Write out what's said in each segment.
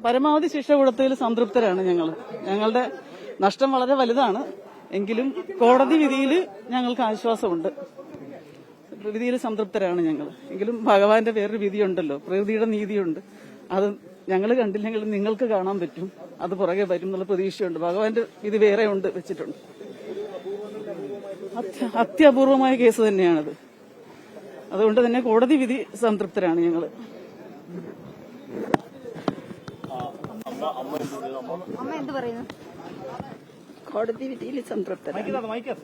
പരമാവധി ശിക്ഷ കൊടുത്തതിൽ സംതൃപ്തരാണ് ഞങ്ങൾ. ഞങ്ങളുടെ നഷ്ടം വളരെ വലുതാണ്. എങ്കിലും കോടതി വിധിയിൽ ഞങ്ങൾക്ക് ആശ്വാസമുണ്ട്. വിധിയിൽ സംതൃപ്തരാണ് ഞങ്ങൾ. എങ്കിലും ഭഗവാന്റെ വേറൊരു വിധിയുണ്ടല്ലോ, പ്രകൃതിയുടെ നീതിയുണ്ട്. അത് ഞങ്ങൾ കണ്ടില്ലെങ്കിൽ നിങ്ങൾക്ക് കാണാൻ പറ്റും. അത് പുറകെ വരും എന്നുള്ള പ്രതീക്ഷയുണ്ട്. ഭഗവാന്റെ വിധി വേറെ ഉണ്ട്, വെച്ചിട്ടുണ്ട്. അത്യപൂർവമായ കേസ് തന്നെയാണത്. അതുകൊണ്ട് തന്നെ കോടതി വിധി സംതൃപ്തരാണ് ഞങ്ങൾ. അമ്മ എന്ത് പറയുന്നു? കോടതി വിധിയിൽ സംതൃപ്തരാണ്.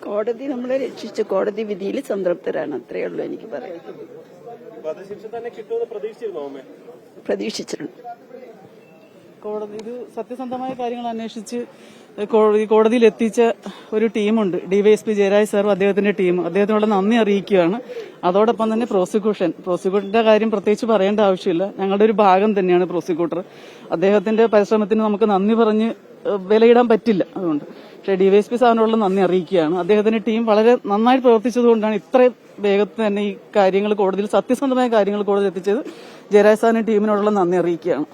കോടതി നമ്മളെ രക്ഷിച്ചു. കോടതി വിധിയിൽ സംതൃപ്തരാണ്. അത്രയേ ഉള്ളൂ എനിക്ക് പറയാം. പ്രതീക്ഷിച്ചിട്ടുണ്ട്. കോടതി ഇത് സത്യസന്ധമായ കാര്യങ്ങൾ അന്വേഷിച്ച് കോടതിയിൽ എത്തിച്ച ഒരു ടീമുണ്ട്. ഡിവൈഎസ്പി ജയരാജ് സാറും അദ്ദേഹത്തിന്റെ ടീം. അദ്ദേഹത്തിനുള്ള നന്ദി അറിയിക്കുകയാണ്. അതോടൊപ്പം തന്നെ പ്രോസിക്യൂട്ടറിന്റെ കാര്യം പ്രത്യേകിച്ച് പറയേണ്ട ആവശ്യമില്ല. ഞങ്ങളുടെ ഒരു ഭാഗം തന്നെയാണ് പ്രോസിക്യൂട്ടർ. അദ്ദേഹത്തിന്റെ പരിശ്രമത്തിന് നമുക്ക് നന്ദി പറഞ്ഞ് വിലയിടാൻ പറ്റില്ല. അതുകൊണ്ട് പക്ഷേ ഡിവൈഎസ്പി സാറിനുള്ള നന്ദി അറിയിക്കുകയാണ്. അദ്ദേഹത്തിന്റെ ടീം വളരെ നന്നായി പ്രവർത്തിച്ചതുകൊണ്ടാണ് ഇത്രയും വേഗത്തിൽ തന്നെ ഈ കാര്യങ്ങൾ കോടതിയിൽ, സത്യസന്ധമായ കാര്യങ്ങൾ കോടതിയിൽ എത്തിച്ചത്. ജയരാജ് സാറിന്റെ ടീമിനോടുള്ള നന്ദി അറിയിക്കുകയാണ്.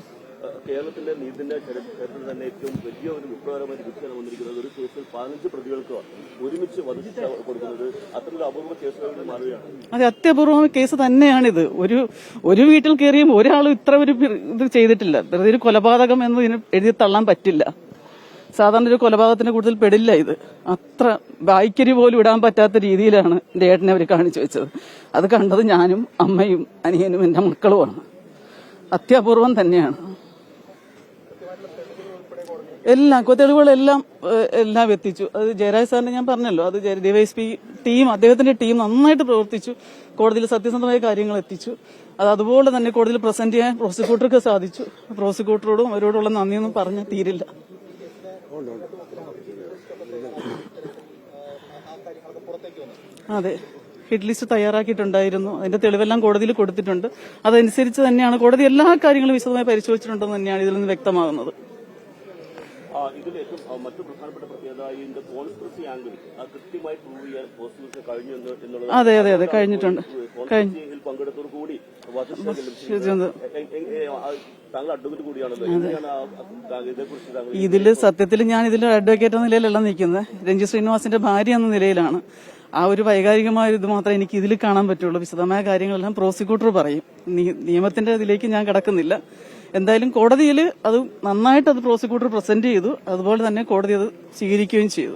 കേരളത്തിന്റെ നീതിന്റെ ചരിത്രത്തിൽ തന്നെ ഏറ്റവും വലിയ ഒരു വിപ്ലവകരമായ വിധിയാണ് വന്നിരിക്കുന്നത്. ഒരു കേസിൽ 15 പ്രതികൾക്ക് ഒരുമിച്ച് വധിച്ച് കൊടുക്കുന്നത് അത്തരമൊരു അപൂർവ കേസുകളിൽ മാറുകയാണ്. അതെ, അത്യപൂർവമായ കേസ് തന്നെയാണിത്. ഒരു വീട്ടിൽ കയറിയും ഒരാളും ഇത്ര ഒരു ഇത് ചെയ്തിട്ടില്ല. വെറുതെ ഒരു കൊലപാതകം എന്ന് ഇതിന് എഴുതി തള്ളാൻ പറ്റില്ല. സാധാരണ ഒരു കൊലപാതകത്തിന്റെ കൂടുതൽ പെടില്ല ഇത്. അത്ര വായിക്കരി പോലും ഇടാൻ പറ്റാത്ത രീതിയിലാണ് എന്റെ ഏട്ടനെ അവർ കാണിച്ചു വെച്ചത്. അത് കണ്ടത് ഞാനും അമ്മയും അനിയനും എന്റെ മക്കളുമാണ്. അത്യപൂർവം തന്നെയാണ്. തെളിവുകളെല്ലാം എത്തിച്ചു. അത് ജയരാജ് സാറിന് ഞാൻ പറഞ്ഞല്ലോ, അത് ഡിവൈഎസ്പി ടീം, അദ്ദേഹത്തിന്റെ ടീം നന്നായിട്ട് പ്രവർത്തിച്ചു. കോടതിയിൽ സത്യസന്ധമായ കാര്യങ്ങൾ എത്തിച്ചു. അത് അതുപോലെ തന്നെ കോടതിയിൽ പ്രസന്റ് ചെയ്യാൻ പ്രോസിക്യൂട്ടർക്ക് സാധിച്ചു. പ്രോസിക്യൂട്ടറോടും അവരോടുള്ള നന്ദിയൊന്നും പറഞ്ഞാൽ തീരില്ല. അതെ, ഹിറ്റ് ലിസ്റ്റ് തയ്യാറാക്കിയിട്ടുണ്ടായിരുന്നു. അതിന്റെ തെളിവെല്ലാം കോടതിയിൽ കൊടുത്തിട്ടുണ്ട്. അതനുസരിച്ച് തന്നെയാണ് കോടതി എല്ലാ കാര്യങ്ങളും വിശദമായി പരിശോധിച്ചിട്ടുണ്ടെന്ന് തന്നെയാണ് ഇതിൽ നിന്ന് വ്യക്തമാകുന്നത്. ഇതിൽ ഏറ്റവും മറ്റു പ്രധാനപ്പെട്ട പ്രത്യേകത ഇതിന്റെ കോൺസ്പിറസി ആംഗിൾ കൃത്യമായി പ്രൂവ് ചെയ്യാൻ പോസ്റ്റേഴ്സ് കഴിഞ്ഞു എന്നുള്ളത്. അതെ കഴിഞ്ഞിട്ടുണ്ട്. പങ്കെടുത്തവർ കൂടി ഇതില് സത്യത്തിൽ ഞാൻ ഇതിൽ അഡ്വക്കേറ്റ് എന്ന നിലയിലല്ല നിൽക്കുന്നത്. രഞ്ജിത് ശ്രീനിവാസിന്റെ ഭാര്യ എന്ന നിലയിലാണ്. ആ ഒരു വൈകാരികമായ ഇത് മാത്രമേ എനിക്ക് ഇതിൽ കാണാൻ പറ്റുള്ളൂ. വിശദമായ കാര്യങ്ങളെല്ലാം പ്രോസിക്യൂട്ടർ പറയും. നിയമത്തിന്റെ ഇതിലേക്ക് ഞാൻ കടക്കുന്നില്ല. എന്തായാലും കോടതിയിൽ അത് നന്നായിട്ട് പ്രോസിക്യൂട്ടർ പ്രസന്റ് ചെയ്തു. അതുപോലെ തന്നെ കോടതി അത് സ്വീകരിക്കുകയും ചെയ്തു.